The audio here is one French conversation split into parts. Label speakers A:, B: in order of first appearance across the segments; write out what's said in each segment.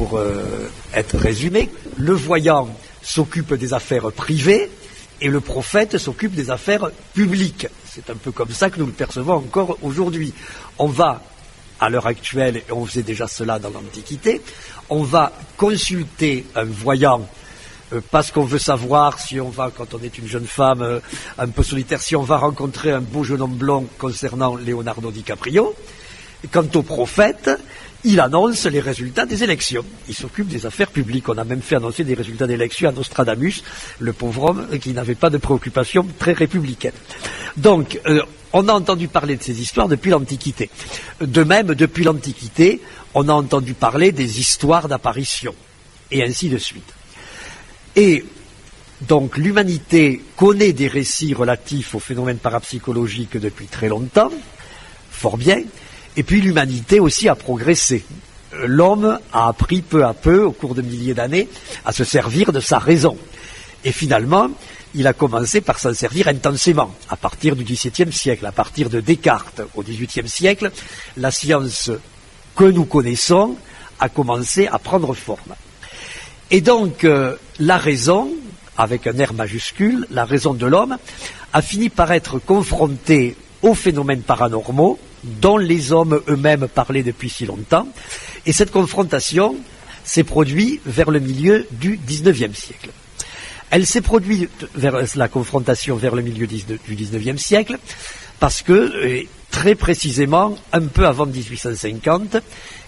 A: pour être résumé, le voyant s'occupe des affaires privées et le prophète s'occupe des affaires publiques. C'est un peu comme ça que nous le percevons encore aujourd'hui. On va, à l'heure actuelle, et on faisait déjà cela dans l'Antiquité, on va consulter un voyant parce qu'on veut savoir si on va, quand on est une jeune femme un peu solitaire, si on va rencontrer un beau jeune homme blond concernant Leonardo DiCaprio. Et quant au prophète, il annonce les résultats des élections. Il s'occupe des affaires publiques. On a même fait annoncer des résultats d'élections à Nostradamus, le pauvre homme qui n'avait pas de préoccupation très républicaine. Donc, on a entendu parler de ces histoires depuis l'Antiquité. De même, depuis l'Antiquité, on a entendu parler des histoires d'apparition, et ainsi de suite. Et donc, l'humanité connaît des récits relatifs aux phénomènes parapsychologiques depuis très longtemps, fort bien. Et puis l'humanité aussi a progressé. L'homme a appris peu à peu, au cours de milliers d'années, à se servir de sa raison. Et finalement, il a commencé par s'en servir intensément, à partir du XVIIe siècle, à partir de Descartes. Au XVIIIe siècle, la science que nous connaissons a commencé à prendre forme. Et donc, la raison, avec un R majuscule, la raison de l'homme, a fini par être confrontée aux phénomènes paranormaux, dont les hommes eux-mêmes parlaient depuis si longtemps. Et cette confrontation s'est produite vers le milieu du XIXe siècle. Elle s'est produite vers la confrontation vers le milieu du XIXe siècle parce que, très précisément, un peu avant 1850,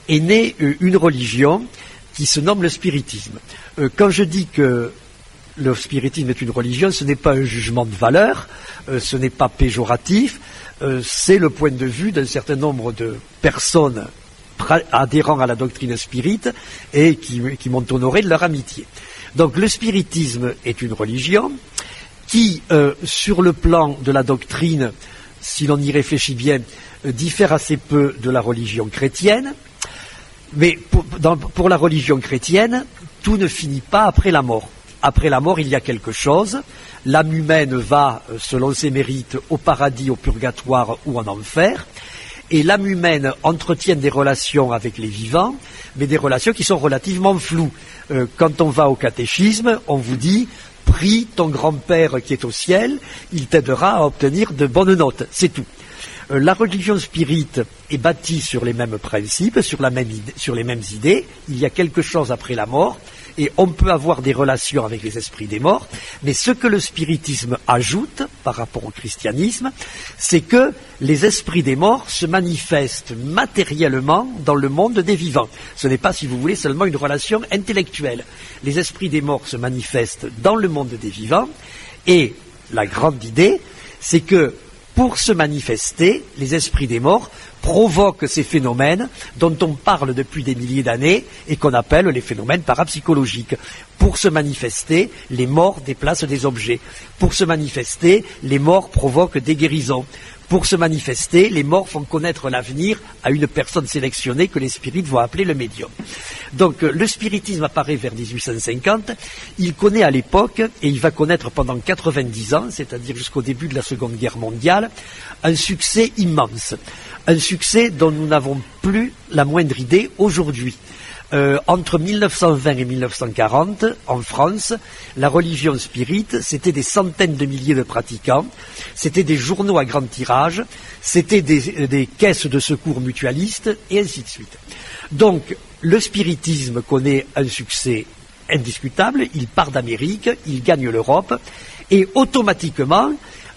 A: est née une religion qui se nomme le spiritisme. Quand je dis que le spiritisme est une religion, ce n'est pas un jugement de valeur, ce n'est pas péjoratif, c'est le point de vue d'un certain nombre de personnes adhérant à la doctrine spirite et qui m'ont honoré de leur amitié. Donc le spiritisme est une religion qui, sur le plan de la doctrine, si l'on y réfléchit bien, diffère assez peu de la religion chrétienne, mais pour la religion chrétienne, tout ne finit pas après la mort. Après la mort, il y a quelque chose. L'âme humaine va, selon ses mérites, au paradis, au purgatoire ou en enfer. Et l'âme humaine entretient des relations avec les vivants, mais des relations qui sont relativement floues. Quand on va au catéchisme, on vous dit « Prie ton grand-père qui est au ciel, il t'aidera à obtenir de bonnes notes ». C'est tout. La religion spirite est bâtie sur les mêmes principes, sur les mêmes idées. Il y a quelque chose après la mort. Et on peut avoir des relations avec les esprits des morts, mais ce que le spiritisme ajoute par rapport au christianisme, c'est que les esprits des morts se manifestent matériellement dans le monde des vivants. Ce n'est pas, si vous voulez, seulement une relation intellectuelle. Les esprits des morts se manifestent dans le monde des vivants, et la grande idée, c'est que pour se manifester, les esprits des morts provoquent ces phénomènes dont on parle depuis des milliers d'années et qu'on appelle les phénomènes parapsychologiques. Pour se manifester, les morts déplacent des objets. Pour se manifester, les morts provoquent des guérisons. Pour se manifester, les morts font connaître l'avenir à une personne sélectionnée que les spirites vont appeler le médium. Donc le spiritisme apparaît vers 1850, il connaît à l'époque, et il va connaître pendant 90 ans, c'est-à-dire jusqu'au début de la Seconde Guerre mondiale, un succès immense. Un succès dont nous n'avons plus la moindre idée aujourd'hui. Entre 1920 et 1940, en France, la religion spirite, c'était des centaines de milliers de pratiquants, c'était des journaux à grand tirage, c'était des caisses de secours mutualistes, et ainsi de suite. Donc, le spiritisme connaît un succès indiscutable, il part d'Amérique, il gagne l'Europe, et automatiquement,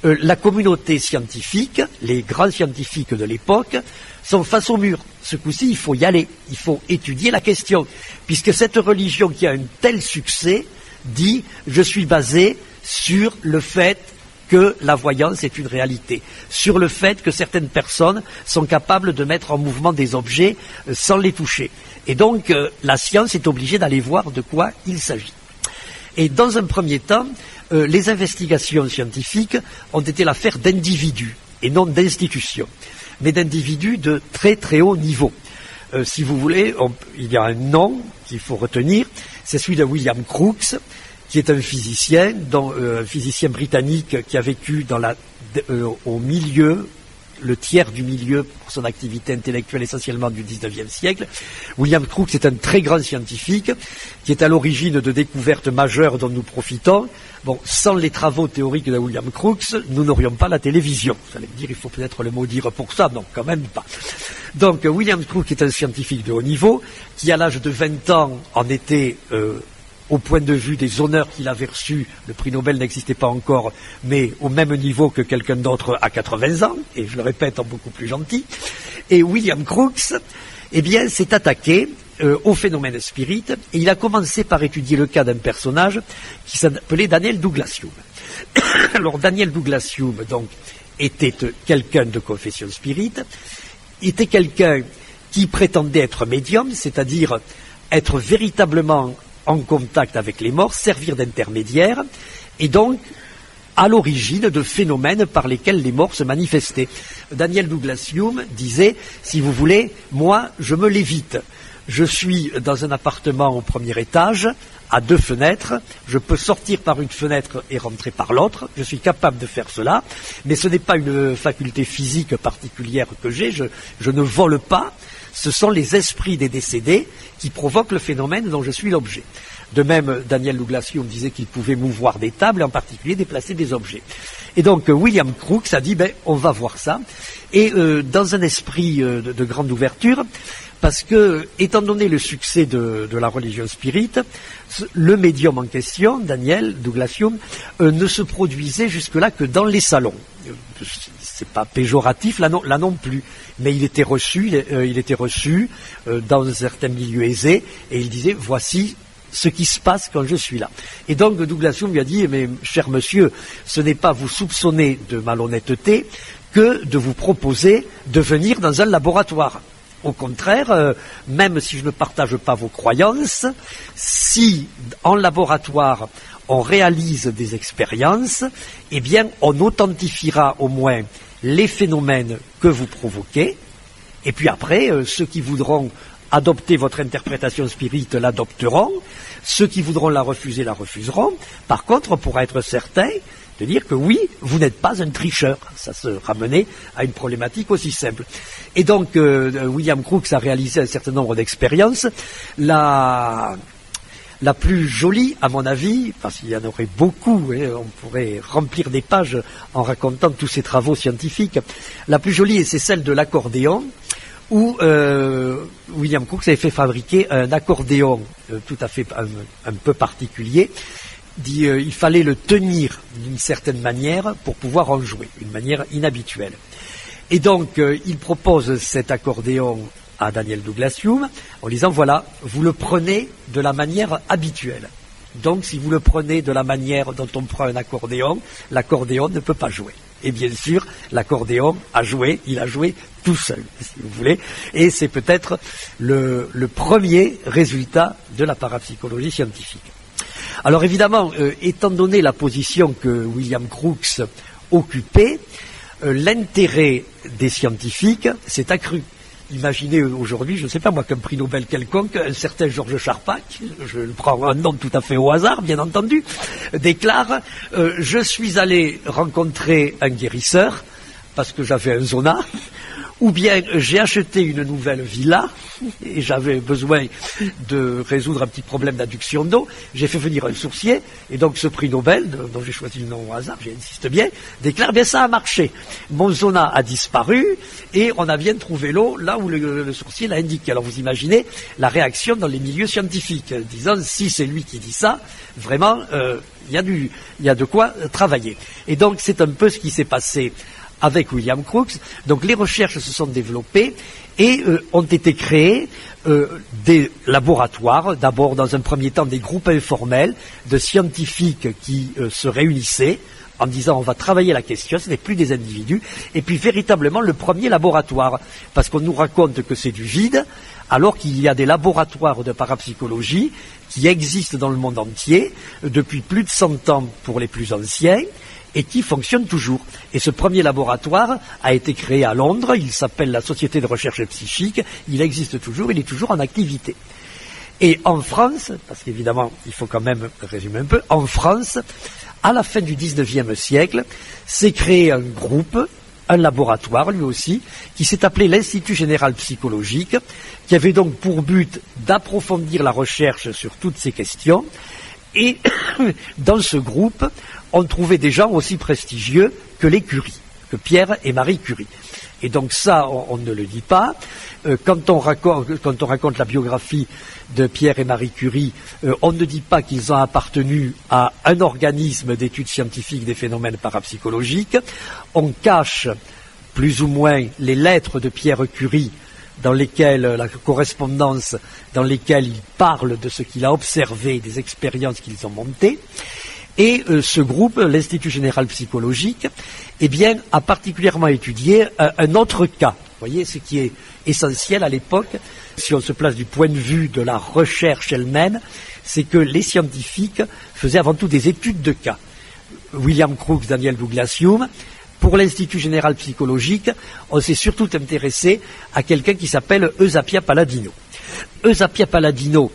A: la communauté scientifique, les grands scientifiques de l'époque, sont face au mur. Ce coup-ci, il faut y aller, il faut étudier la question, puisque cette religion qui a un tel succès dit « je suis basé sur le fait que la voyance est une réalité, sur le fait que certaines personnes sont capables de mettre en mouvement des objets sans les toucher. Et donc, la science est obligée d'aller voir de quoi il s'agit. » Et dans un premier temps, les investigations scientifiques ont été l'affaire d'individus et non d'institutions, mais d'individus de très très haut niveau. Si vous voulez, il y a un nom qu'il faut retenir, c'est celui de William Crookes, qui est un physicien britannique qui a vécu au milieu le tiers du milieu pour son activité intellectuelle essentiellement du XIXe siècle. William Crookes est un très grand scientifique qui est à l'origine de découvertes majeures dont nous profitons. Bon, sans les travaux théoriques de William Crookes, nous n'aurions pas la télévision. Vous allez me dire, il faut peut-être le maudire pour ça. Non, quand même pas. Donc, William Crookes est un scientifique de haut niveau qui, à l'âge de 20 ans, en était au point de vue des honneurs qu'il avait reçus. Le prix Nobel n'existait pas encore, mais au même niveau que quelqu'un d'autre à 80 ans, et je le répète en beaucoup plus gentil. Et William Crookes, eh bien, s'est attaqué au phénomène spirit, et il a commencé par étudier le cas d'un personnage qui s'appelait Daniel Douglas Hume. Alors, Daniel Douglas Hume, donc, était quelqu'un de confession spirit, était quelqu'un qui prétendait être médium, c'est-à-dire être véritablement en contact avec les morts, servir d'intermédiaire, et donc à l'origine de phénomènes par lesquels les morts se manifestaient. Daniel Douglas Hume disait, si vous voulez, moi, je me lévite. Je suis dans un appartement au premier étage, à 2 fenêtres, je peux sortir par une fenêtre et rentrer par l'autre, je suis capable de faire cela, mais ce n'est pas une faculté physique particulière que j'ai, je ne vole pas, ce sont les esprits des décédés qui provoquent le phénomène dont je suis l'objet. De même, Daniel Douglas Hume disait qu'il pouvait mouvoir des tables, et en particulier déplacer des objets. Et donc, William Crookes a dit, on va voir ça. Et dans un esprit de grande ouverture, parce que, étant donné le succès de la religion spirit, le médium en question, Daniel Douglas Hume, ne se produisait jusque-là que dans les salons. C'est pas péjoratif là non plus, mais il était reçu dans certains milieux aisés, et il disait, voici ce qui se passe quand je suis là. Et donc Douglas Hume lui a dit, mais cher monsieur, ce n'est pas vous soupçonner de malhonnêteté que de vous proposer de venir dans un laboratoire. Au contraire, même si je ne partage pas vos croyances, si en laboratoire on réalise des expériences, eh bien on authentifiera au moins les phénomènes que vous provoquez, et puis après, ceux qui voudront adopter votre interprétation spirit l'adopteront, ceux qui voudront la refuser la refuseront. Par contre, on pourra être certain de dire que oui, vous n'êtes pas un tricheur. Ça se ramenait à une problématique aussi simple. Et donc, William Crookes a réalisé un certain nombre d'expériences. La plus jolie, à mon avis, parce qu'il y en aurait beaucoup, on pourrait remplir des pages en racontant tous ces travaux scientifiques, la plus jolie, c'est celle de l'accordéon, où William Crookes avait fait fabriquer un accordéon tout à fait un peu particulier. Il fallait le tenir d'une certaine manière pour pouvoir en jouer, une manière inhabituelle. Et donc, il propose cet accordéon à Daniel Douglas Hume en disant, voilà, vous le prenez de la manière habituelle. Donc, si vous le prenez de la manière dont on prend un accordéon, l'accordéon ne peut pas jouer. Et bien sûr, l'accordéon il a joué tout seul, si vous voulez. Et c'est peut-être le premier résultat de la parapsychologie scientifique. Alors évidemment, étant donné la position que William Crookes occupait, l'intérêt des scientifiques s'est accru. Imaginez aujourd'hui, je ne sais pas moi, qu'un prix Nobel quelconque, un certain Georges Charpak, je prends un nom tout à fait au hasard, bien entendu, déclare « Je suis allé rencontrer un guérisseur, parce que j'avais un zona, ou bien j'ai acheté une nouvelle villa, et j'avais besoin de résoudre un petit problème d'adduction d'eau, j'ai fait venir un sourcier, et donc ce prix Nobel, dont j'ai choisi le nom au hasard, j'insiste bien, déclare, bien ça a marché. Mon zona a disparu, et on a bien trouvé l'eau là où le sourcier l'a indiqué. Alors vous imaginez la réaction dans les milieux scientifiques, disant, si c'est lui qui dit ça, vraiment, il y a de quoi travailler. Et donc c'est un peu ce qui s'est passé avec William Crookes. Donc les recherches se sont développées et ont été créés des laboratoires, d'abord dans un premier temps des groupes informels de scientifiques qui se réunissaient en disant on va travailler la question, ce n'est plus des individus, et puis véritablement le premier laboratoire, parce qu'on nous raconte que c'est du vide, alors qu'il y a des laboratoires de parapsychologie qui existent dans le monde entier depuis plus de 100 ans pour les plus anciens, et qui fonctionne toujours. Et ce premier laboratoire a été créé à Londres, il s'appelle la Société de recherche psychique, il existe toujours, il est toujours en activité. Et en France, parce qu'évidemment, il faut quand même résumer un peu, en France, à la fin du XIXe siècle, s'est créé un groupe un laboratoire, lui aussi, qui s'est appelé l'Institut Général Psychologique, qui avait donc pour but d'approfondir la recherche sur toutes ces questions. Et dans ce groupe, on trouvait des gens aussi prestigieux que les Curie, que Pierre et Marie Curie. Et donc ça, on ne le dit pas. Quand on raconte la biographie de Pierre et Marie Curie, on ne dit pas qu'ils ont appartenu à un organisme d'études scientifiques des phénomènes parapsychologiques. On cache plus ou moins les lettres de Pierre Curie, dans lesquelles la correspondance, dans lesquelles il parle de ce qu'il a observé, des expériences qu'ils ont montées. Et ce groupe, l'Institut Général Psychologique, eh bien, a particulièrement étudié un autre cas. Vous voyez, ce qui est essentiel à l'époque, si on se place du point de vue de la recherche elle-même, c'est que les scientifiques faisaient avant tout des études de cas. William Crookes, Daniel Douglas Hume. Pour l'Institut Général Psychologique, on s'est surtout intéressé à quelqu'un qui s'appelle Eusapia Palladino. Eusapia Palladino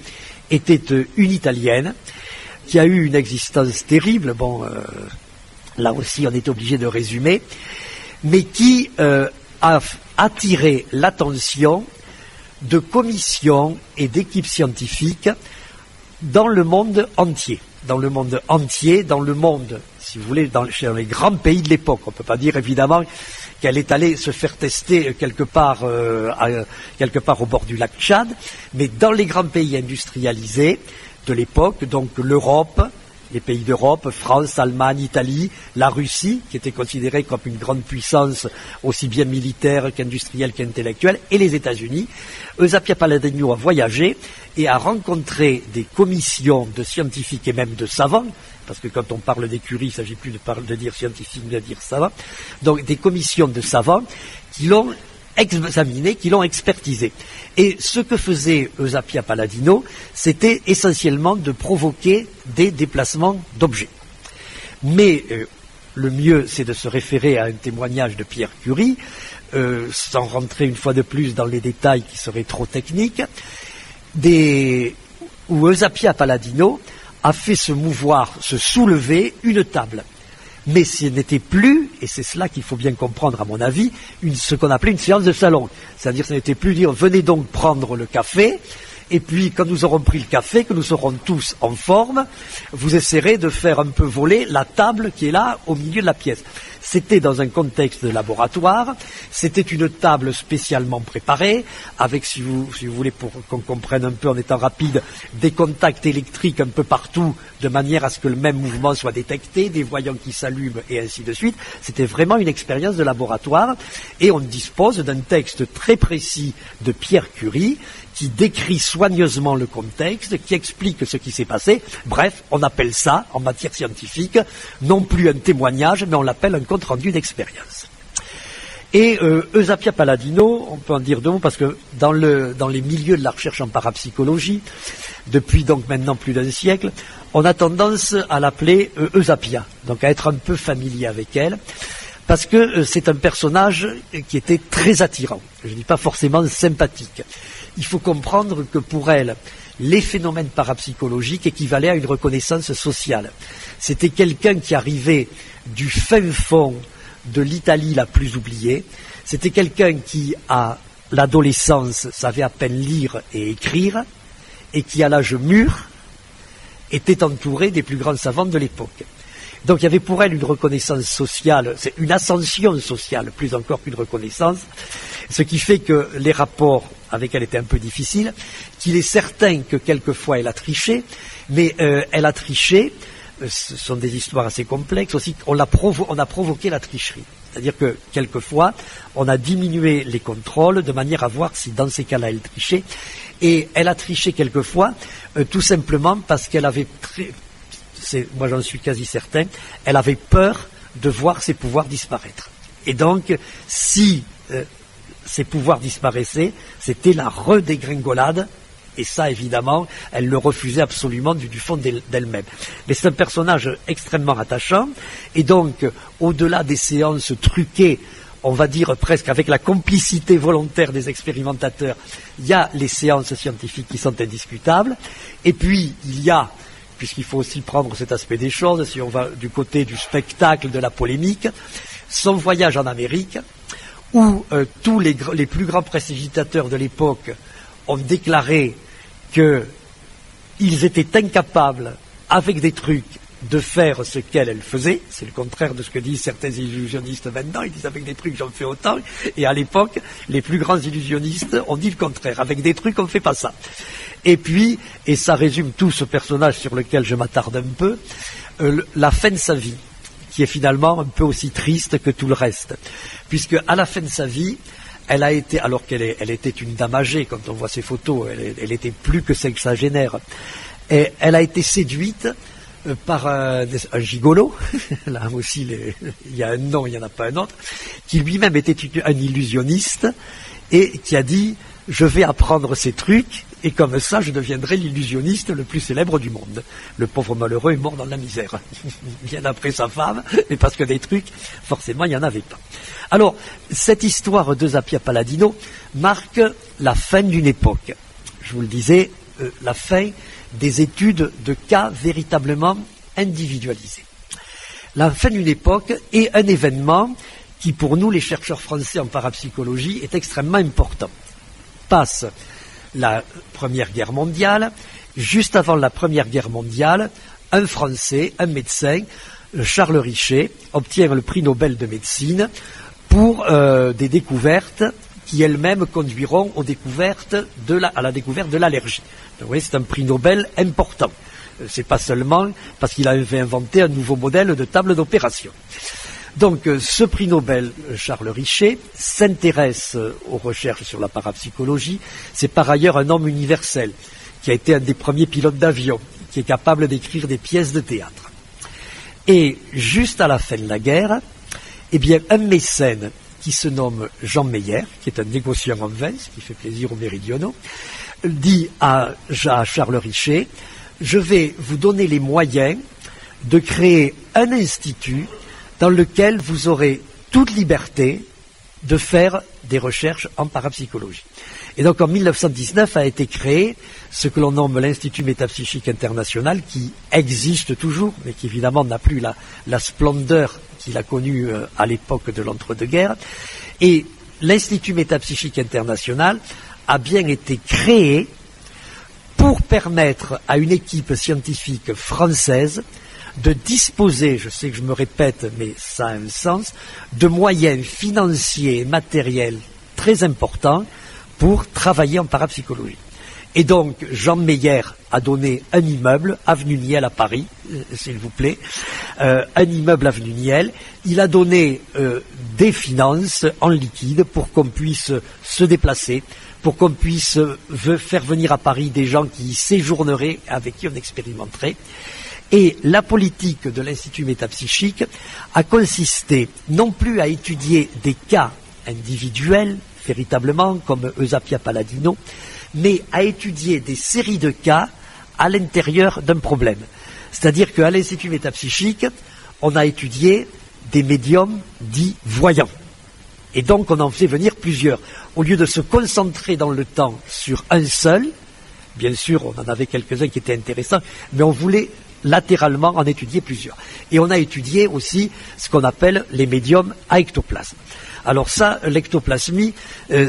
A: était une Italienne qui a eu une existence terrible, là aussi on est obligé de résumer, mais qui a attiré l'attention de commissions et d'équipes scientifiques dans le monde entier. Dans le monde, si vous voulez, dans les grands pays de l'époque. On ne peut pas dire évidemment qu'elle est allée se faire tester quelque part au bord du lac Tchad, mais dans les grands pays industrialisés de l'époque, donc l'Europe, les pays d'Europe, France, Allemagne, Italie, la Russie, qui était considérée comme une grande puissance aussi bien militaire qu'industrielle qu'intellectuelle, et les États-Unis. Eusapia Palladino a voyagé et a rencontré des commissions de scientifiques et même de savants, parce que quand on parle des Curie, il ne s'agit plus de dire scientifique, mais de dire savant, donc des commissions de savants qui l'ont examiné, qui l'ont expertisé. Et ce que faisait Eusapia Palladino, c'était essentiellement de provoquer des déplacements d'objets. Mais le mieux, c'est de se référer à un témoignage de Pierre Curie, sans rentrer une fois de plus dans les détails qui seraient trop techniques, où Eusapia Palladino a fait se soulever une table. Mais ce n'était plus, et c'est cela qu'il faut bien comprendre à mon avis, ce qu'on appelait une séance de salon. C'est-à-dire ce n'était plus dire venez donc prendre le café, et puis quand nous aurons pris le café, que nous serons tous en forme, vous essaierez de faire un peu voler la table qui est là au milieu de la pièce. C'était dans un contexte de laboratoire, c'était une table spécialement préparée, avec, si vous voulez, pour qu'on comprenne un peu en étant rapide, des contacts électriques un peu partout, de manière à ce que le même mouvement soit détecté, des voyants qui s'allument et ainsi de suite. C'était vraiment une expérience de laboratoire, et on dispose d'un texte très précis de Pierre Curie, qui décrit soigneusement le contexte, qui explique ce qui s'est passé. Bref, on appelle ça, en matière scientifique, non plus un témoignage, mais on l'appelle un compte-rendu d'expérience. Et Eusapia Palladino, on peut en dire deux mots, parce que dans les milieux de la recherche en parapsychologie, depuis donc maintenant plus d'un siècle, on a tendance à l'appeler Eusapia, donc à être un peu familier avec elle, parce que c'est un personnage qui était très attirant, je ne dis pas forcément sympathique. Il faut comprendre que pour elle, les phénomènes parapsychologiques équivalaient à une reconnaissance sociale. C'était quelqu'un qui arrivait du fin fond de l'Italie la plus oubliée. C'était quelqu'un qui, à l'adolescence, savait à peine lire et écrire, et qui, à l'âge mûr, était entouré des plus grands savants de l'époque. Donc il y avait pour elle une reconnaissance sociale, c'est une ascension sociale, plus encore qu'une reconnaissance, ce qui fait que les rapports avec elle étaient un peu difficiles, qu'il est certain que quelquefois elle a triché, mais elle a triché, ce sont des histoires assez complexes aussi, on a provoqué la tricherie. C'est-à-dire que quelquefois, on a diminué les contrôles de manière à voir si dans ces cas-là elle trichait, et elle a triché quelquefois tout simplement parce qu'elle avait moi j'en suis quasi certain, elle avait peur de voir ses pouvoirs disparaître. Et donc, si ses pouvoirs disparaissaient, c'était la redégringolade, et ça évidemment, elle le refusait absolument du fond d'elle-même. Mais c'est un personnage extrêmement attachant, et donc, au-delà des séances truquées, on va dire presque avec la complicité volontaire des expérimentateurs, il y a les séances scientifiques qui sont indiscutables, et puis il y a, puisqu'il faut aussi prendre cet aspect des choses, si on va du côté du spectacle, de la polémique, son voyage en Amérique, où tous les plus grands prestigitateurs de l'époque ont déclaré qu'ils étaient incapables, avec des trucs, de faire ce qu'elle faisait. C'est le contraire de ce que disent certains illusionnistes maintenant. Ils disent avec des trucs j'en fais autant. Et à l'époque, les plus grands illusionnistes ont dit le contraire. Avec des trucs on ne fait pas ça. Et puis, et ça résume tout ce personnage sur lequel je m'attarde un peu, la fin de sa vie, qui est finalement un peu aussi triste que tout le reste. Puisque à la fin de sa vie, elle a été, alors qu'elle était une dame âgée, quand on voit ses photos, elle était plus que sexagénaire, et elle a été séduite par un gigolo, là aussi il y a un nom, il n'y en a pas un autre, qui lui-même était un illusionniste et qui a dit « je vais apprendre ces trucs et comme ça je deviendrai l'illusionniste le plus célèbre du monde ». Le pauvre malheureux est mort dans la misère, bien après sa femme, mais parce que des trucs, forcément il n'y en avait pas. Alors, cette histoire de Zappia Palladino marque la fin d'une époque. Je vous le disais, la fin des études de cas véritablement individualisés. La fin d'une époque est un événement qui, pour nous, les chercheurs français en parapsychologie, est extrêmement important. Passe la Première Guerre mondiale. Juste avant la Première Guerre mondiale, un Français, un médecin, Charles Richet, obtient le prix Nobel de médecine pour des découvertes qui elles-mêmes conduiront à la découverte de l'allergie. Vous voyez, c'est un prix Nobel important. C'est pas seulement parce qu'il avait inventé un nouveau modèle de table d'opération. Donc, ce prix Nobel, Charles Richet, s'intéresse aux recherches sur la parapsychologie. C'est par ailleurs un homme universel, qui a été un des premiers pilotes d'avion, qui est capable d'écrire des pièces de théâtre. Et juste à la fin de la guerre, eh bien, un mécène qui se nomme Jean Meyer, qui est un négociant en vin, ce qui fait plaisir aux méridionaux, dit à Charles Richet, je vais vous donner les moyens de créer un institut dans lequel vous aurez toute liberté de faire des recherches en parapsychologie. Et donc en 1919 a été créé ce que l'on nomme l'Institut Métapsychique International, qui existe toujours, mais qui évidemment n'a plus la splendeur qu'il a connue à l'époque de l'entre-deux-guerres. Et l'Institut Métapsychique International a bien été créé pour permettre à une équipe scientifique française de disposer, je sais que je me répète, mais ça a un sens, de moyens financiers et matériels très importants pour travailler en parapsychologie. Et donc, Jean Meyer a donné un immeuble, avenue Niel à Paris, s'il vous plaît, un immeuble avenue Niel. Il a donné des finances en liquide pour qu'on puisse se déplacer, pour qu'on puisse faire venir à Paris des gens qui y séjourneraient, avec qui on expérimenterait. Et la politique de l'Institut métapsychique a consisté non plus à étudier des cas individuels, véritablement, comme Zappia Palladino, mais à étudier des séries de cas à l'intérieur d'un problème. C'est-à-dire qu'à l'Institut métapsychique, on a étudié des médiums dits voyants. Et donc on en fait venir plusieurs. Au lieu de se concentrer dans le temps sur un seul, bien sûr on en avait quelques-uns qui étaient intéressants, mais on voulait latéralement en étudier plusieurs. Et on a étudié aussi ce qu'on appelle les médiums à ectoplasme. Alors ça, l'ectoplasmie,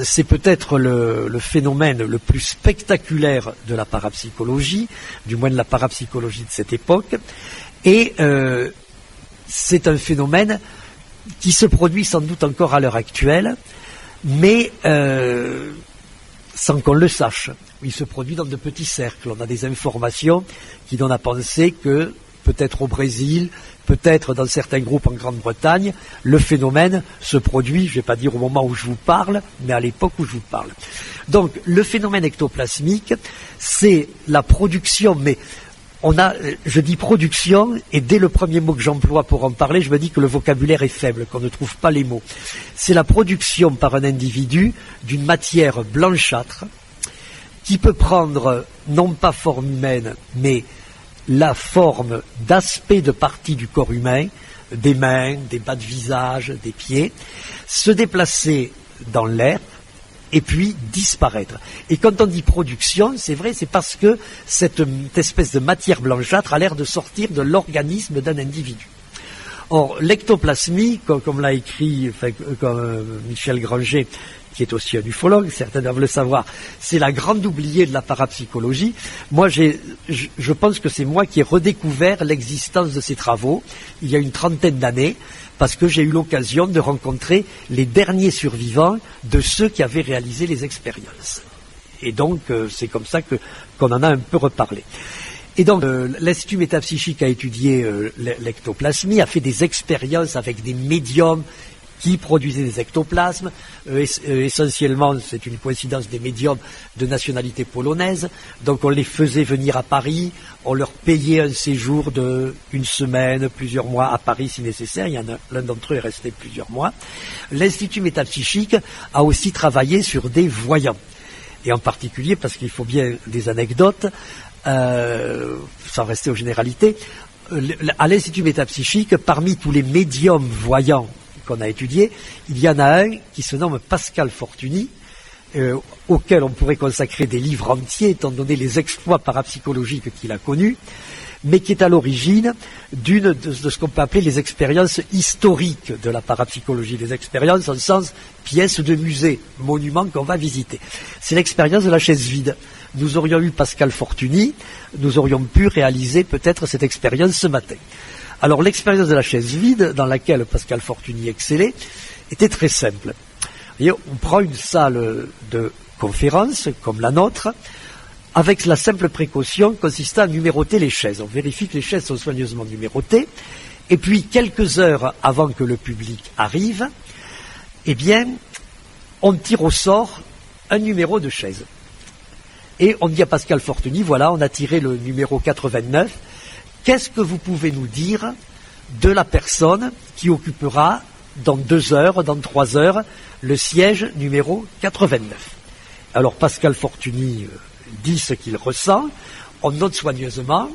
A: c'est peut-être le phénomène le plus spectaculaire de la parapsychologie, du moins de la parapsychologie de cette époque, et c'est un phénomène qui se produit sans doute encore à l'heure actuelle, mais sans qu'on le sache. Il se produit dans de petits cercles. On a des informations qui donnent à penser que, peut-être au Brésil, peut-être dans certains groupes en Grande-Bretagne, le phénomène se produit, je ne vais pas dire au moment où je vous parle, mais à l'époque où je vous parle. Donc, le phénomène ectoplasmique, c'est la production, mais je dis production, et dès le premier mot que j'emploie pour en parler, je me dis que le vocabulaire est faible, qu'on ne trouve pas les mots. C'est la production par un individu d'une matière blanchâtre, qui peut prendre, non pas forme humaine, mais la forme d'aspect de parties du corps humain, des mains, des bas de visage, des pieds, se déplacer dans l'air et puis disparaître. Et quand on dit production, c'est vrai, c'est parce que cette espèce de matière blanchâtre a l'air de sortir de l'organisme d'un individu. Or, l'ectoplasmie, comme l'a écrit Michel Granger, qui est aussi un ufologue, certains doivent le savoir, c'est la grande oubliée de la parapsychologie. Moi, je pense que c'est moi qui ai redécouvert l'existence de ces travaux il y a une trentaine d'années, parce que j'ai eu l'occasion de rencontrer les derniers survivants de ceux qui avaient réalisé les expériences. Et donc, c'est comme ça qu'on en a un peu reparlé. Et donc, l'Institut métapsychique a étudié l'ectoplasmie, a fait des expériences avec des médiums qui produisaient des ectoplasmes. Essentiellement, c'est une coïncidence des médiums de nationalité polonaise. Donc, on les faisait venir à Paris, on leur payait un séjour de une semaine, plusieurs mois à Paris si nécessaire. Il y en a l'un d'entre eux est resté plusieurs mois. L'Institut métapsychique a aussi travaillé sur des voyants. Et en particulier, parce qu'il faut bien des anecdotes, sans rester aux généralités, à l'Institut métapsychique, parmi tous les médiums voyants qu'on a étudiés, il y en a un qui se nomme Pascal Fortuny, auquel on pourrait consacrer des livres entiers, étant donné les exploits parapsychologiques qu'il a connus, mais qui est à l'origine de ce qu'on peut appeler les expériences historiques de la parapsychologie, les expériences en sens pièces de musée, monuments qu'on va visiter. C'est l'expérience de la chaise vide. Nous aurions eu Pascal Fortuny, nous aurions pu réaliser peut-être cette expérience ce matin. Alors l'expérience de la chaise vide, dans laquelle Pascal Fortuny excellait, était très simple. Vous voyez, on prend une salle de conférence, comme la nôtre, avec la simple précaution consistant à numéroter les chaises. On vérifie que les chaises sont soigneusement numérotées, et puis quelques heures avant que le public arrive, eh bien, on tire au sort un numéro de chaise. Et on dit à Pascal Fortuny, voilà, on a tiré le numéro 89, qu'est-ce que vous pouvez nous dire de la personne qui occupera dans 2 heures, dans 3 heures, le siège numéro 89? Alors Pascal Fortuny dit ce qu'il ressent, on note soigneusement,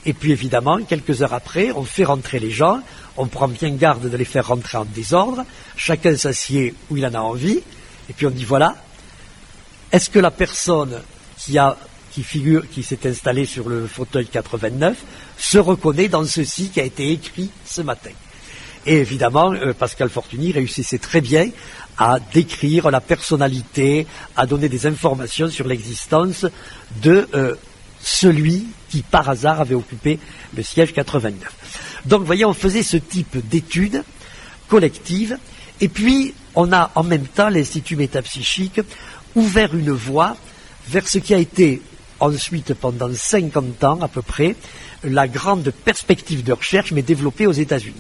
A: et puis évidemment, quelques heures après, on fait rentrer les gens, on prend bien garde de les faire rentrer en désordre, chacun s'assied où il en a envie, et puis on dit voilà, est-ce que la personne qui s'est installée sur le fauteuil 89 se reconnaît dans ceci qui a été écrit ce matin? Et évidemment, Pascal Fortuny réussissait très bien à décrire la personnalité, à donner des informations sur l'existence de celui qui, par hasard, avait occupé le siège 89. Donc, vous voyez, on faisait ce type d'études collectives, et puis on a en même temps, l'Institut métapsychique, ouvert une voie vers ce qui a été ensuite, pendant 50 ans à peu près, la grande perspective de recherche, mais développée aux États-Unis.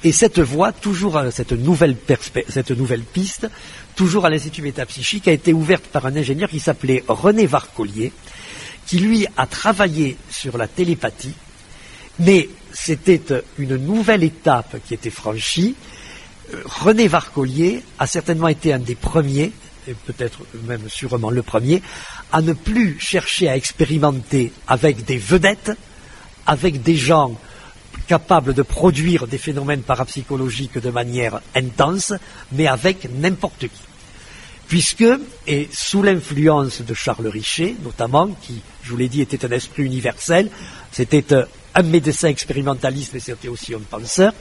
A: Et cette voie, toujours cette nouvelle piste, toujours à l'Institut métapsychique, a été ouverte par un ingénieur qui s'appelait René Varcollier, qui lui a travaillé sur la télépathie, mais c'était une nouvelle étape qui était franchie. René Varcollier a certainement été un des premiers, et peut-être même sûrement le premier, à ne plus chercher à expérimenter avec des vedettes, avec des gens capables de produire des phénomènes parapsychologiques de manière intense, mais avec n'importe qui. Puisque, et sous l'influence de Charles Richet, notamment, qui, je vous l'ai dit, était un esprit universel, c'était un médecin expérimentaliste, mais c'était aussi un penseur,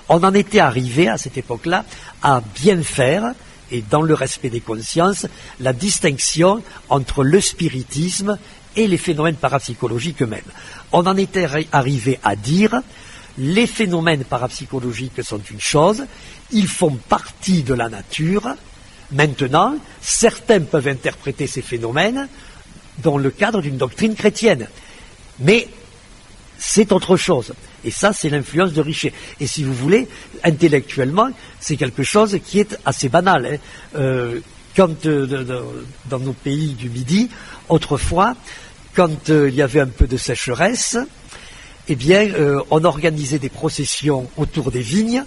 A: on en était arrivé, à cette époque-là, à bien faire, et dans le respect des consciences, la distinction entre le spiritisme et les phénomènes parapsychologiques eux-mêmes. On en était arrivé à dire, les phénomènes parapsychologiques sont une chose, ils font partie de la nature. Maintenant, certains peuvent interpréter ces phénomènes dans le cadre d'une doctrine chrétienne. Mais c'est autre chose. Et ça, c'est l'influence de Richet. Et si vous voulez, intellectuellement, c'est quelque chose qui est assez banal. Quand, dans nos pays du Midi, autrefois, quand il y avait un peu de sécheresse, eh bien, on organisait des processions autour des vignes.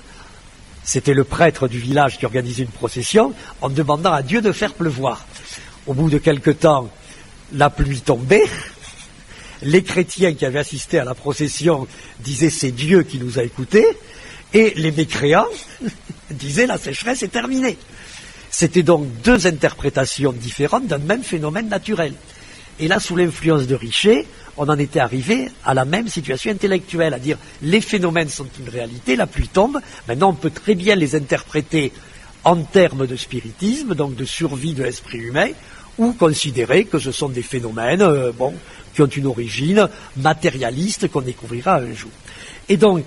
A: C'était le prêtre du village qui organisait une procession en demandant à Dieu de faire pleuvoir. Au bout de quelque temps, la pluie tombait. Les chrétiens qui avaient assisté à la procession disaient c'est Dieu qui nous a écoutés, et les mécréants disaient la sécheresse est terminée. C'était donc deux interprétations différentes d'un même phénomène naturel. Et là, sous l'influence de Richer, on en était arrivé à la même situation intellectuelle, à dire les phénomènes sont une réalité, la pluie tombe, maintenant on peut très bien les interpréter en termes de spiritisme, donc de survie de l'esprit humain, ou considérer que ce sont des phénomènes qui ont une origine matérialiste qu'on découvrira un jour. Et donc,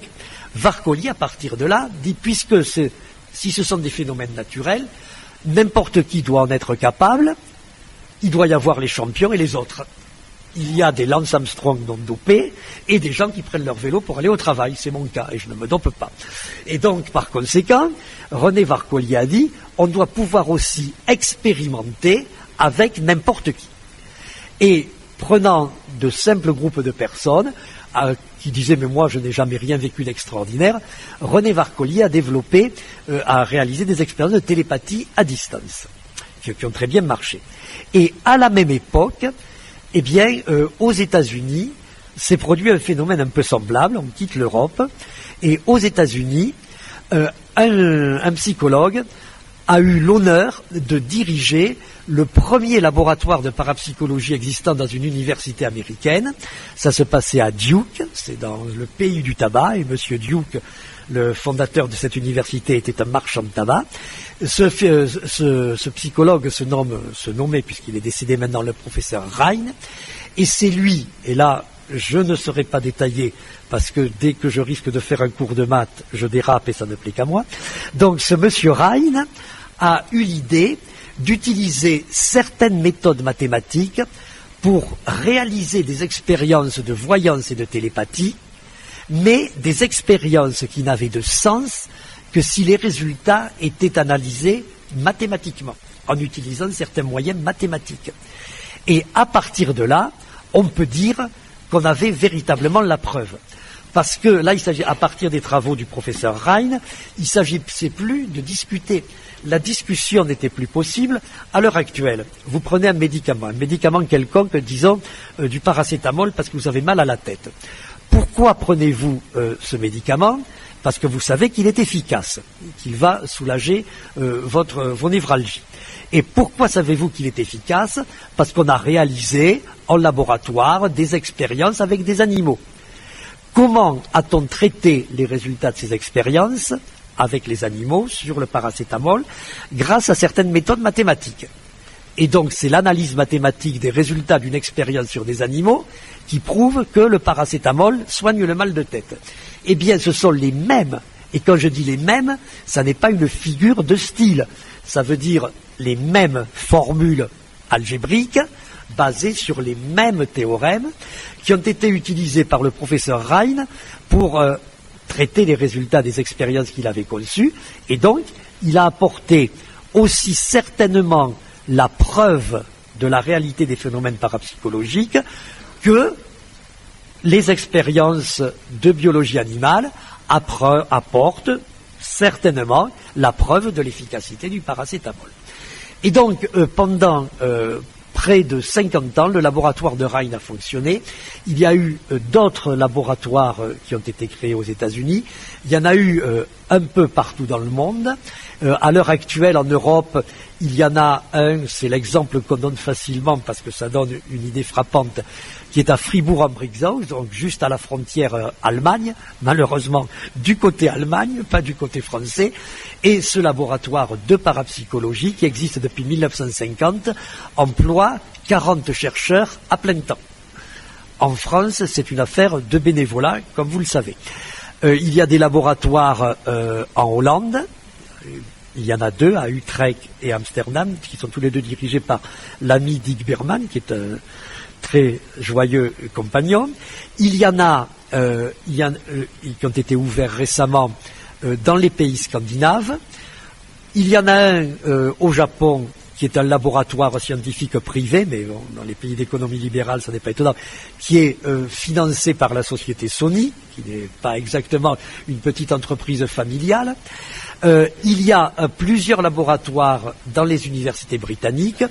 A: Varcoli, à partir de là, dit, puisque si ce sont des phénomènes naturels, n'importe qui doit en être capable, il doit y avoir les champions et les autres. Il y a des Lance Armstrong non dopés et des gens qui prennent leur vélo pour aller au travail. C'est mon cas et je ne me dope pas. Et donc, par conséquent, René Varcoli a dit, on doit pouvoir aussi expérimenter avec n'importe qui. Et prenant de simples groupes de personnes qui disaient mais moi je n'ai jamais rien vécu d'extraordinaire, René Varcoli a réalisé des expériences de télépathie à distance qui ont très bien marché. Et à la même époque, eh bien, aux États-Unis, s'est produit un phénomène un peu semblable. On quitte l'Europe et aux États-Unis, un psychologue a eu l'honneur de diriger le premier laboratoire de parapsychologie existant dans une université américaine. Ça se passait à Duke, c'est dans le pays du tabac, et Monsieur Duke, le fondateur de cette université, était un marchand de tabac. Ce psychologue se nommait, puisqu'il est décédé maintenant, le professeur Rhine, et c'est lui, et là, je ne saurais pas détailler, parce que dès que je risque de faire un cours de maths, je dérape et ça ne plaît qu'à moi. Donc ce monsieur Rhine a eu l'idée d'utiliser certaines méthodes mathématiques pour réaliser des expériences de voyance et de télépathie, mais des expériences qui n'avaient de sens que si les résultats étaient analysés mathématiquement, en utilisant certains moyens mathématiques. Et à partir de là, on peut dire qu'on avait véritablement la preuve. Parce que là, il s'agit, à partir des travaux du professeur Rhine, il ne s'agissait plus de discuter. La discussion n'était plus possible. À l'heure actuelle, vous prenez un médicament quelconque, disons du paracétamol, parce que vous avez mal à la tête. Pourquoi prenez-vous ce médicament ? Parce que vous savez qu'il est efficace, qu'il va soulager vos névralgies. Et pourquoi savez-vous qu'il est efficace ? Parce qu'on a réalisé en laboratoire des expériences avec des animaux. Comment a-t-on traité les résultats de ces expériences avec les animaux sur le paracétamol? Grâce à certaines méthodes mathématiques. Et donc c'est l'analyse mathématique des résultats d'une expérience sur des animaux qui prouve que le paracétamol soigne le mal de tête. Eh bien ce sont les mêmes, et quand je dis les mêmes, ça n'est pas une figure de style, ça veut dire les mêmes formules algébriques basées sur les mêmes théorèmes qui ont été utilisés par le professeur Rhine pour traiter les résultats des expériences qu'il avait conçues, et donc il a apporté aussi certainement la preuve de la réalité des phénomènes parapsychologiques que les expériences de biologie animale apportent certainement la preuve de l'efficacité du paracétamol. Et donc, pendant près de 50 ans, le laboratoire de Rhine a fonctionné. Il y a eu d'autres laboratoires qui ont été créés aux États-Unis. Il y en a eu un peu partout dans le monde. À l'heure actuelle, en Europe, il y en a un, c'est l'exemple qu'on donne facilement parce que ça donne une idée frappante, qui est à Fribourg-en-Brisgau, donc juste à la frontière Allemagne, malheureusement du côté Allemagne, pas du côté français. Et ce laboratoire de parapsychologie, qui existe depuis 1950, emploie 40 chercheurs à plein temps. En France, c'est une affaire de bénévolat, comme vous le savez. Il y a des laboratoires en Hollande. Il y en a deux, à Utrecht et Amsterdam, qui sont tous les deux dirigés par l'ami Dick Berman, qui est un très joyeux compagnon. Il y en a qui ont été ouverts récemment dans les pays scandinaves. Il y en a un au Japon, qui est un laboratoire scientifique privé, mais bon, dans les pays d'économie libérale, ça n'est pas étonnant, qui est financé par la société Sony, qui n'est pas exactement une petite entreprise familiale. Il y a plusieurs laboratoires dans les universités britanniques,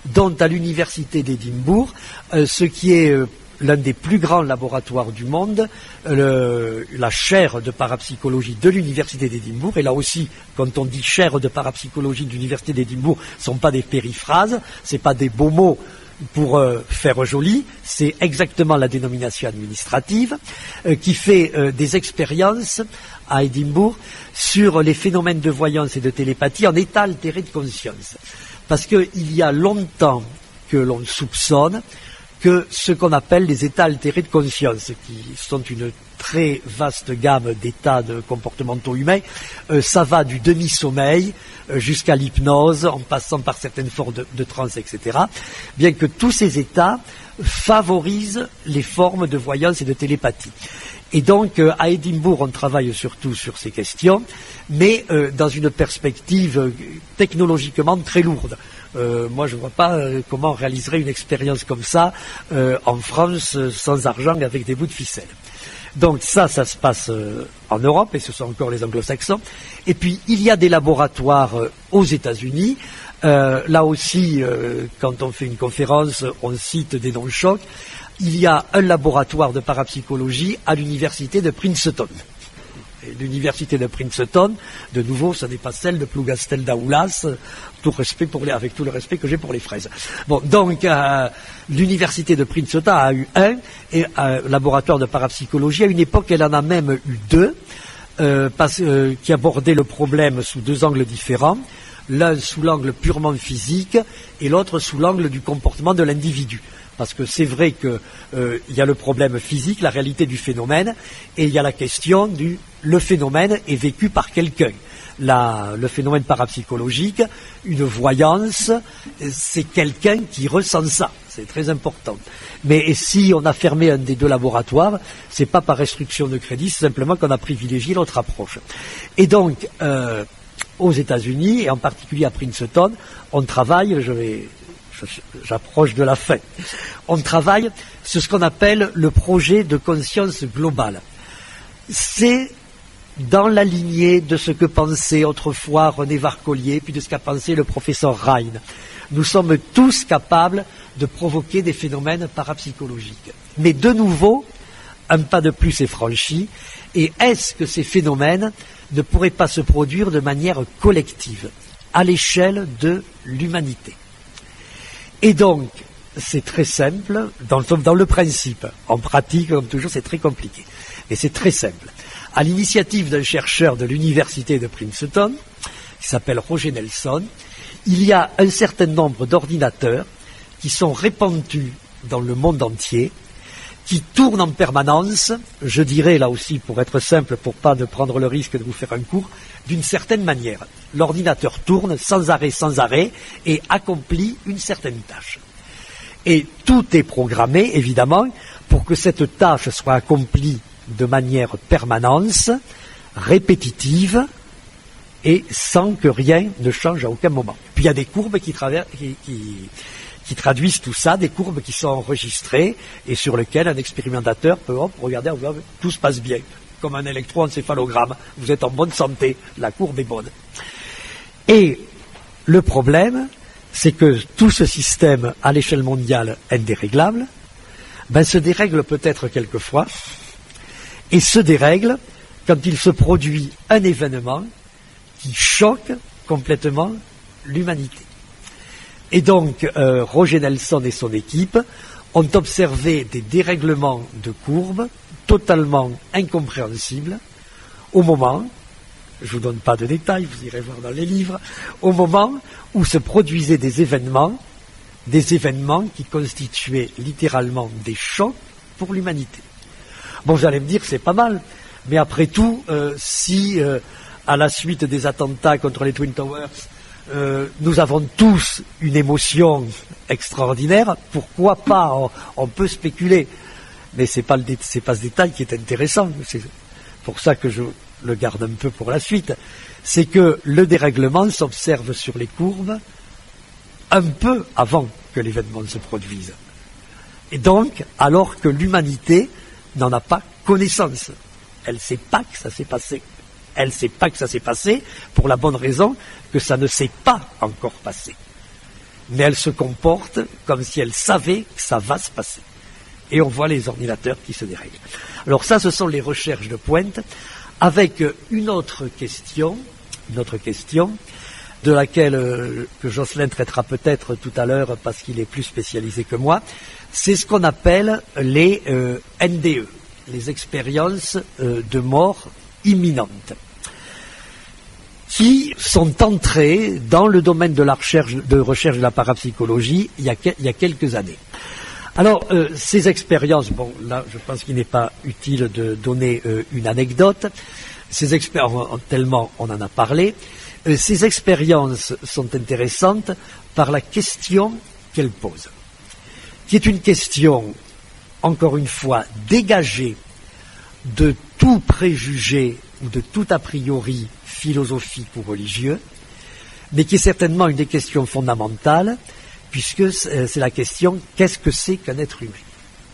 A: dont à l'université d'Édimbourg, ce qui est l'un des plus grands laboratoires du monde, la chaire de parapsychologie de l'université d'Édimbourg. Et là aussi, quand on dit chaire de parapsychologie de l'université d'Édimbourg, ce ne sont pas des périphrases, ce ne sont pas des beaux mots pour faire joli, c'est exactement la dénomination administrative, qui fait des expériences à Édimbourg sur les phénomènes de voyance et de télépathie en état altéré de conscience. Parce qu'il y a longtemps que l'on soupçonne que ce qu'on appelle les états altérés de conscience, qui sont une très vaste gamme d'états de comportementaux humains, ça va du demi-sommeil jusqu'à l'hypnose, en passant par certaines formes de transe, etc. Bien que tous ces états favorisent les formes de voyance et de télépathie. Et donc, à Édimbourg, on travaille surtout sur ces questions, mais dans une perspective technologiquement très lourde. Moi, je ne vois pas comment on réaliserait une expérience comme ça en France, sans argent, avec des bouts de ficelle. Donc ça se passe en Europe, et ce sont encore les anglo-saxons. Et puis, il y a des laboratoires aux États-Unis. Là aussi, quand on fait une conférence, on cite des noms chocs. Il y a un laboratoire de parapsychologie à l'université de Princeton. Et l'université de Princeton, de nouveau, ce n'est pas celle de Plougastel-Daoulas, avec tout le respect que j'ai pour les fraises. Bon, donc, l'université de Princeton a eu un laboratoire de parapsychologie. À une époque, elle en a même eu deux, qui abordaient le problème sous deux angles différents. L'un sous l'angle purement physique et l'autre sous l'angle du comportement de l'individu. Parce que c'est vrai qu'il y a le problème physique, la réalité du phénomène, et il y a la question le phénomène est vécu par quelqu'un. Le phénomène parapsychologique, une voyance, c'est quelqu'un qui ressent ça. C'est très important. Mais si on a fermé un des deux laboratoires, c'est pas par restriction de crédit, c'est simplement qu'on a privilégié l'autre approche. Et donc, aux États-Unis, et en particulier à Princeton, on travaille, j'approche de la fin, on travaille sur ce qu'on appelle le projet de conscience globale. C'est dans la lignée de ce que pensait autrefois René Varcollier, puis de ce qu'a pensé le professeur Rhein. Nous sommes tous capables de provoquer des phénomènes parapsychologiques. Mais de nouveau, un pas de plus est franchi, et est-ce que ces phénomènes ne pourraient pas se produire de manière collective, à l'échelle de l'humanité? Et donc, c'est très simple, dans le principe. En pratique, comme toujours, c'est très compliqué. Mais c'est très simple. À l'initiative d'un chercheur de l'université de Princeton, qui s'appelle Roger Nelson, il y a un certain nombre d'ordinateurs qui sont répandus dans le monde entier, qui tournent en permanence, je dirais là aussi, pour être simple, pour pas de prendre le risque de vous faire un cours, d'une certaine manière. L'ordinateur tourne sans arrêt, et accomplit une certaine tâche. Et tout est programmé, évidemment, pour que cette tâche soit accomplie de manière permanente, répétitive, et sans que rien ne change à aucun moment. Puis il y a des courbes qui traduisent tout ça, des courbes qui sont enregistrées et sur lesquelles un expérimentateur peut regarder, tout se passe bien, comme un électroencéphalogramme, vous êtes en bonne santé, la courbe est bonne. Et le problème, c'est que tout ce système à l'échelle mondiale indéréglable, se dérègle peut-être quelquefois, et se dérègle quand il se produit un événement qui choque complètement l'humanité. Et donc, Roger Nelson et son équipe ont observé des dérèglements de courbes totalement incompréhensibles au moment, je ne vous donne pas de détails, vous irez voir dans les livres, au moment où se produisaient des événements qui constituaient littéralement des chocs pour l'humanité. Bon, vous allez me dire, c'est pas mal, mais après tout, si à la suite des attentats contre les Twin Towers, nous avons tous une émotion extraordinaire, pourquoi pas, on peut spéculer, mais c'est pas ce détail qui est intéressant, c'est pour ça que je le garde un peu pour la suite, c'est que le dérèglement s'observe sur les courbes un peu avant que l'événement se produise. Et donc, alors que l'humanité n'en a pas connaissance, elle ne sait pas que ça s'est passé. Elle ne sait pas que ça s'est passé pour la bonne raison que ça ne s'est pas encore passé. Mais elle se comporte comme si elle savait que ça va se passer. Et on voit les ordinateurs qui se dérèglent. Alors ça, ce sont les recherches de pointe, avec une autre question de laquelle que Jocelyn traitera peut-être tout à l'heure parce qu'il est plus spécialisé que moi, c'est ce qu'on appelle les NDE, les expériences de mort imminente, qui sont entrées dans le domaine de la recherche de la parapsychologie il y a quelques années. Alors, ces expériences, bon, là, je pense qu'il n'est pas utile de donner une anecdote. Ces expériences, tellement on en a parlé, ces expériences sont intéressantes par la question qu'elles posent, qui est une question, encore une fois, dégagée de tout préjugé ou de tout a priori philosophique ou religieux, mais qui est certainement une des questions fondamentales, puisque c'est la question « qu'est-ce que c'est qu'un être humain ?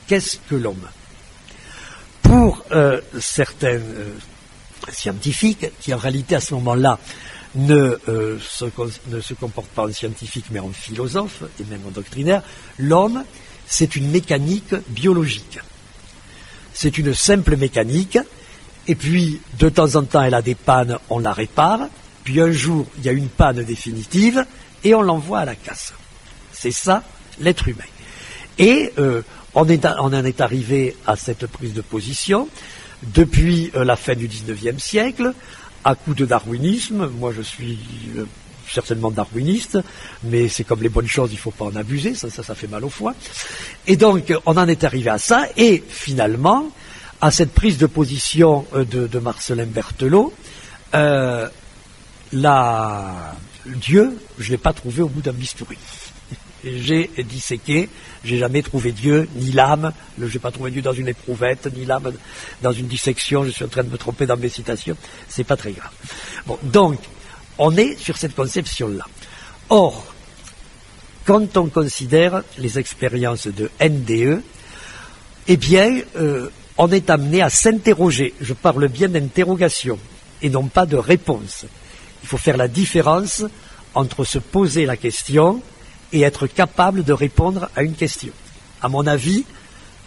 A: Qu'est-ce que l'homme ?» Pour certains scientifiques, qui en réalité à ce moment-là ne se comportent pas en scientifique mais en philosophe et même en doctrinaire, l'homme, c'est une mécanique biologique. C'est une simple mécanique, et puis de temps en temps elle a des pannes, on la répare, puis un jour il y a une panne définitive et on l'envoie à la casse. C'est ça, l'être humain. Et on en est arrivé à cette prise de position depuis la fin du XIXe siècle, à coup de darwinisme. Moi, je suis certainement darwiniste, mais c'est comme les bonnes choses, il ne faut pas en abuser, ça fait mal au foie. Et donc, on en est arrivé à ça, et finalement, à cette prise de position de Marcellin Berthelot, Dieu, je ne l'ai pas trouvé au bout d'un bistouri. J'ai disséqué, j'ai jamais trouvé Dieu, ni l'âme, je n'ai pas trouvé Dieu dans une éprouvette, ni l'âme dans une dissection, je suis en train de me tromper dans mes citations, c'est pas très grave. Bon, donc, on est sur cette conception-là. Or, quand on considère les expériences de NDE, eh bien, on est amené à s'interroger, je parle bien d'interrogation, et non pas de réponse. Il faut faire la différence entre se poser la question et être capable de répondre à une question. À mon avis,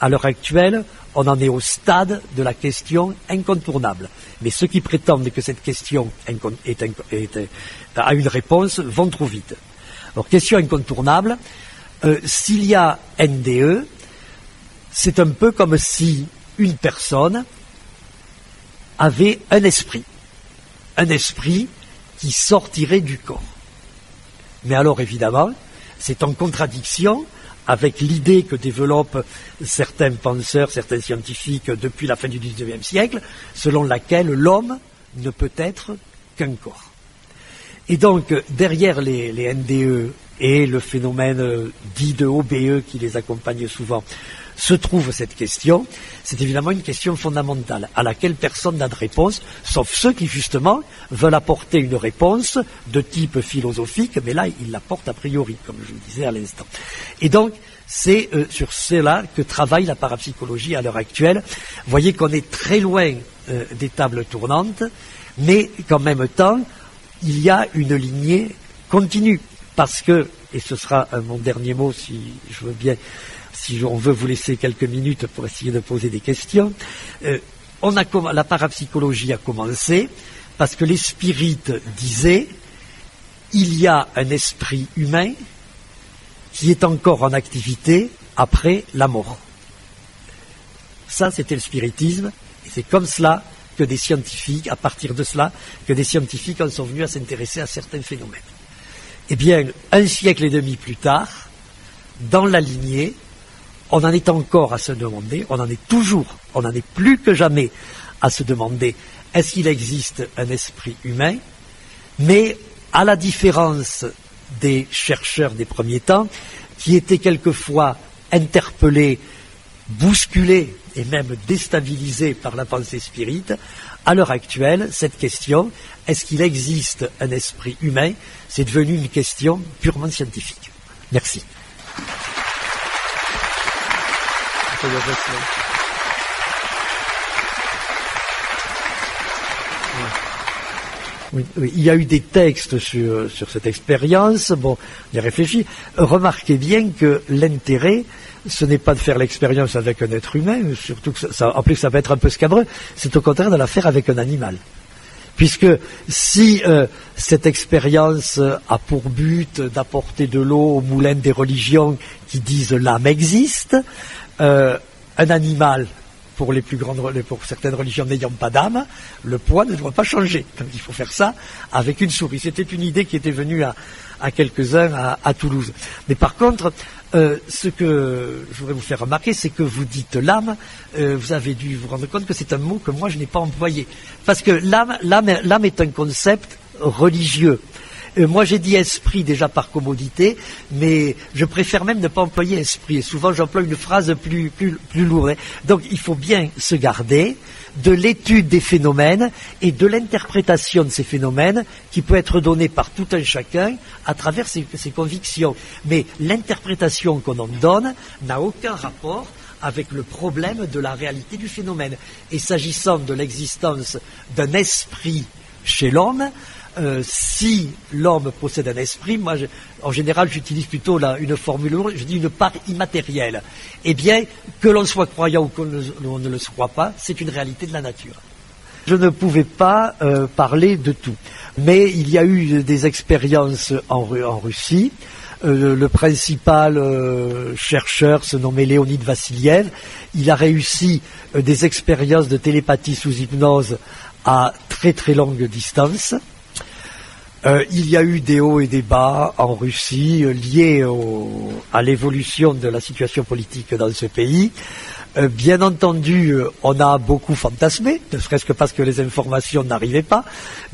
A: à l'heure actuelle, on en est au stade de la question incontournable. Mais ceux qui prétendent que cette question a une réponse vont trop vite. Alors, question incontournable, s'il y a NDE, c'est un peu comme si une personne avait un esprit qui sortirait du corps. Mais alors, évidemment, c'est en contradiction avec l'idée que développent certains penseurs, certains scientifiques depuis la fin du XIXe siècle, selon laquelle l'homme ne peut être qu'un corps. Et donc, derrière les NDE et le phénomène dit de OBE qui les accompagne souvent, se trouve cette question. C'est évidemment une question fondamentale à laquelle personne n'a de réponse, sauf ceux qui justement veulent apporter une réponse de type philosophique, mais là ils l'apportent a priori, comme je vous disais à l'instant. Et donc c'est sur cela que travaille la parapsychologie à l'heure actuelle. Vous voyez qu'on est très loin des tables tournantes, mais qu'en même temps il y a une lignée continue, parce que, et ce sera mon dernier mot si je veux bien, si on veut vous laisser quelques minutes pour essayer de poser des questions, la parapsychologie a commencé parce que les spirites disaient il y a un esprit humain qui est encore en activité après la mort. Ça, c'était le spiritisme, et c'est comme cela que des scientifiques, à partir de cela, que des scientifiques en sont venus à s'intéresser à certains phénomènes. Eh bien, 1 siècle et demi plus tard, dans la lignée, on en est encore à se demander, on en est plus que jamais à se demander, est-ce qu'il existe un esprit humain? Mais à la différence des chercheurs des premiers temps, qui étaient quelquefois interpellés, bousculés et même déstabilisés par la pensée spirite, à l'heure actuelle, cette question, est-ce qu'il existe un esprit humain, c'est devenu une question purement scientifique. Merci. Oui, il y a eu des textes sur cette expérience, bon, on y a réfléchi. Remarquez bien que l'intérêt, ce n'est pas de faire l'expérience avec un être humain, surtout que en plus ça va être un peu scabreux, c'est au contraire de la faire avec un animal. Puisque si cette expérience a pour but d'apporter de l'eau au moulin des religions qui disent l'âme existe, un animal, pour certaines religions n'ayant pas d'âme, le poids ne doit pas changer. Donc il faut faire ça avec une souris. C'était une idée qui était venue à quelques-uns à Toulouse. Mais par contre, ce que je voudrais vous faire remarquer, c'est que vous dites l'âme, vous avez dû vous rendre compte que c'est un mot que moi je n'ai pas employé. Parce que l'âme est un concept religieux. Moi j'ai dit esprit déjà par commodité, mais je préfère même ne pas employer esprit. Et souvent j'emploie une phrase plus lourde. Donc il faut bien se garder de l'étude des phénomènes et de l'interprétation de ces phénomènes qui peut être donnée par tout un chacun à travers ses convictions. Mais l'interprétation qu'on en donne n'a aucun rapport avec le problème de la réalité du phénomène. Et s'agissant de l'existence d'un esprit chez l'homme, si l'homme possède un esprit, moi en général j'utilise plutôt une formule, je dis une part immatérielle. Eh bien, que l'on soit croyant ou que l'on ne le soit pas, c'est une réalité de la nature. Je ne pouvais pas parler de tout, mais il y a eu des expériences en Russie. Le principal chercheur se nommait Léonid Vassiliev. Il a réussi des expériences de télépathie sous hypnose à très très longue distance. Il y a eu des hauts et des bas en Russie liés à l'évolution de la situation politique dans ce pays. Bien entendu, on a beaucoup fantasmé, ne serait-ce que parce que les informations n'arrivaient pas.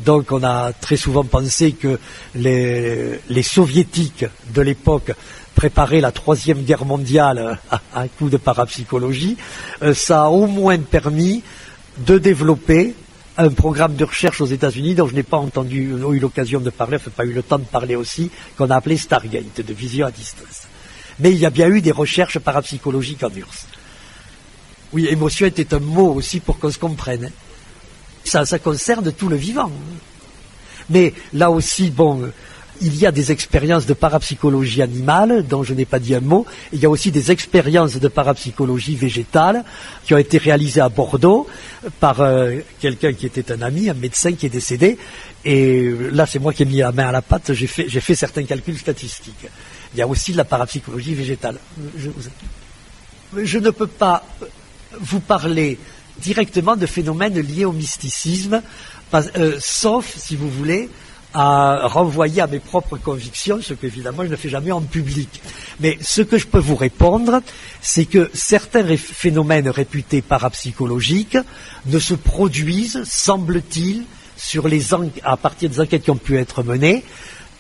A: Donc on a très souvent pensé que les soviétiques de l'époque préparaient la Troisième Guerre mondiale à un coup de parapsychologie. Ça a au moins permis de développer un programme de recherche aux États-Unis dont je n'ai pas eu l'occasion de parler, pas eu le temps de parler aussi, qu'on a appelé Stargate, de vision à distance. Mais il y a bien eu des recherches parapsychologiques en URSS. Oui, émotion était un mot aussi pour qu'on se comprenne. Ça concerne tout le vivant. Mais là aussi, il y a des expériences de parapsychologie animale dont je n'ai pas dit un mot. Il y a aussi des expériences de parapsychologie végétale qui ont été réalisées à Bordeaux par quelqu'un qui était un ami, un médecin qui est décédé. Et là, c'est moi qui ai mis la main à la pâte. J'ai fait certains calculs statistiques. Il y a aussi de la parapsychologie végétale. Je ne peux pas vous parler directement de phénomènes liés au mysticisme, sauf, si vous voulez, à renvoyer à mes propres convictions, ce qu'évidemment je ne fais jamais en public. Mais ce que je peux vous répondre, c'est que certains phénomènes réputés parapsychologiques ne se produisent, semble-t-il, à partir des enquêtes qui ont pu être menées,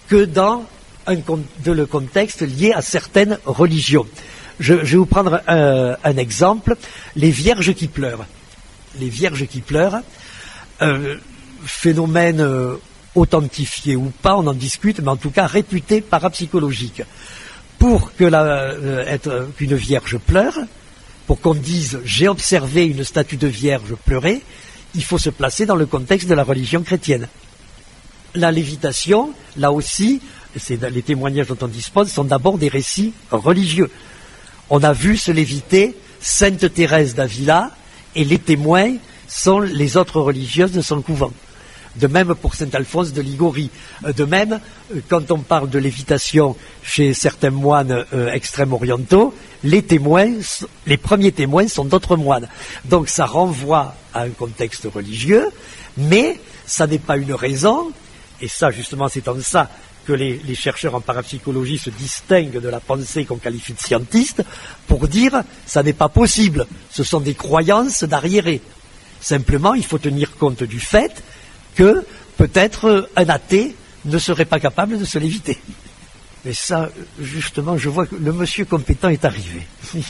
A: que dans le contexte lié à certaines religions. Je vais vous prendre un exemple, les vierges qui pleurent. Les vierges qui pleurent, phénomène authentifié ou pas, on en discute, mais en tout cas réputé parapsychologique. Pour qu'une vierge pleure, pour qu'on dise « j'ai observé une statue de vierge pleurer », il faut se placer dans le contexte de la religion chrétienne. La lévitation, là aussi, les témoignages dont on dispose sont d'abord des récits religieux. On a vu se léviter Sainte Thérèse d'Avila et les témoins sont les autres religieuses de son couvent. De même pour Saint Alphonse de Ligorie. De même, quand on parle de lévitation chez certains moines extrêmes orientaux, les premiers témoins sont d'autres moines. Donc ça renvoie à un contexte religieux, mais ça n'est pas une raison, et ça justement c'est en ça que les chercheurs en parapsychologie se distinguent de la pensée qu'on qualifie de scientiste, pour dire ça n'est pas possible, ce sont des croyances d'arriérés. Simplement, il faut tenir compte du fait que peut-être un athée ne serait pas capable de se léviter. Mais ça, justement, je vois que le monsieur compétent est arrivé.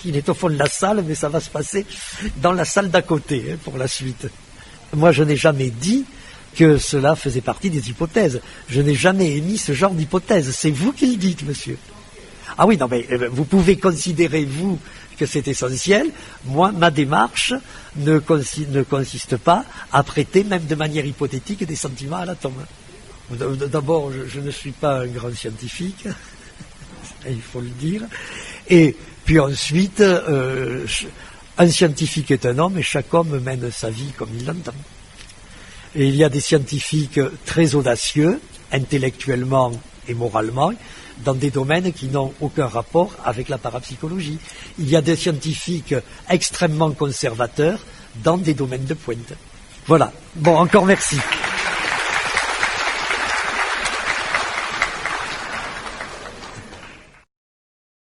A: Il est au fond de la salle, mais ça va se passer dans la salle d'à côté, pour la suite. Moi, je n'ai jamais dit que cela faisait partie des hypothèses. Je n'ai jamais émis ce genre d'hypothèse. C'est vous qui le dites, monsieur. Ah oui, non, mais vous pouvez considérer, vous, que c'est essentiel. Moi, ma démarche ne consiste pas à prêter, même de manière hypothétique, des sentiments à la tombe. D'abord, je ne suis pas un grand scientifique, il faut le dire. Et puis ensuite, un scientifique est un homme et chaque homme mène sa vie comme il l'entend. Et il y a des scientifiques très audacieux, intellectuellement et moralement, dans des domaines qui n'ont aucun rapport avec la parapsychologie. Il y a des scientifiques extrêmement conservateurs dans des domaines de pointe. Voilà. Bon, encore merci.